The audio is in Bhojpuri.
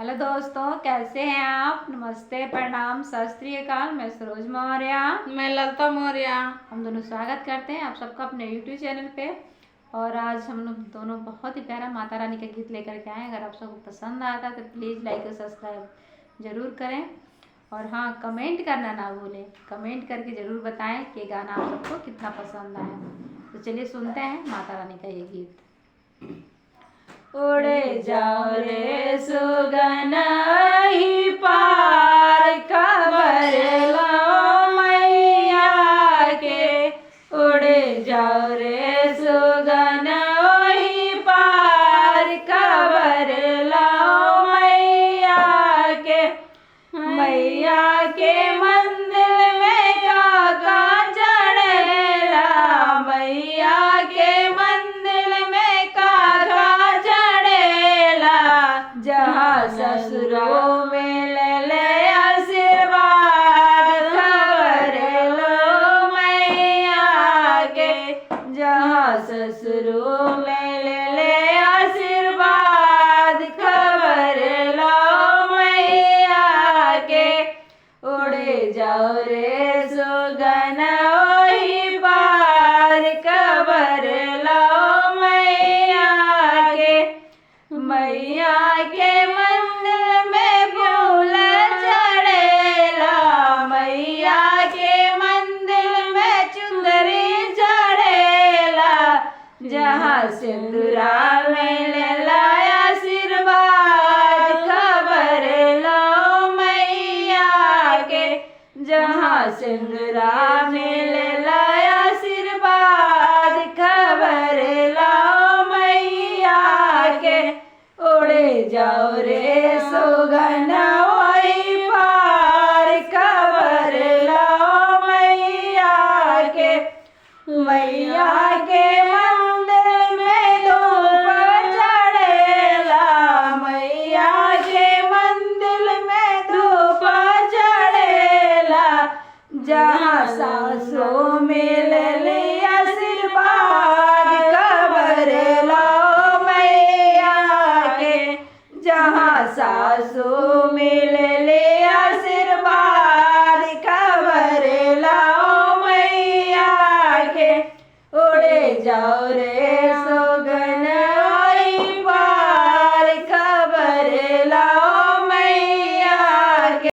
हेलो दोस्तों, कैसे हैं आप। नमस्ते, प्रणाम, सत श्री अकाल। मैं सरोज मौर्य। मैं ललता मौर्य। हम दोनों स्वागत करते हैं आप सबका अपने यूट्यूब चैनल पे। और आज हम लोग दोनों बहुत ही प्यारा माता रानी का गीत लेकर के आए हैं। अगर आप सबको पसंद आता है तो प्लीज़ लाइक और सब्सक्राइब ज़रूर करें। और हाँ, कमेंट करना ना भूलें। कमेंट करके ज़रूर बताएं कि गाना आप सबको कितना पसंद आया। तो चलिए सुनते हैं माता रानी का ये गीत। उड़े जाओ रे सुगन ही पार, खबर लो मैया के। उड़े जाओ रे सुगन ही पार, खबर लो मैया के। मैया के मंदिर में काका चढ़ेला, मैया के मंदिर में काका चढ़ेला। जहाँ ससुरों में ले आशीर्वाद, खबर लो मैया के। जहाँ ससुरों में ले आशीर्वाद, खबर लो मैया के। उड़े जाओ रे सुगन ओही पार, खबर लो मैया के। मैया के मंदिर में फूल चढ़ेला, मैया के मंदिर में चुंदरी चढ़ेला। जहाँ सिंदूरा में ले आशीर्वाद, खबर लो मैया के। जहाँ सिंदूरा में ले आशीर्वाद, खबर लो मैया के। उड़े जाओ रे सुगना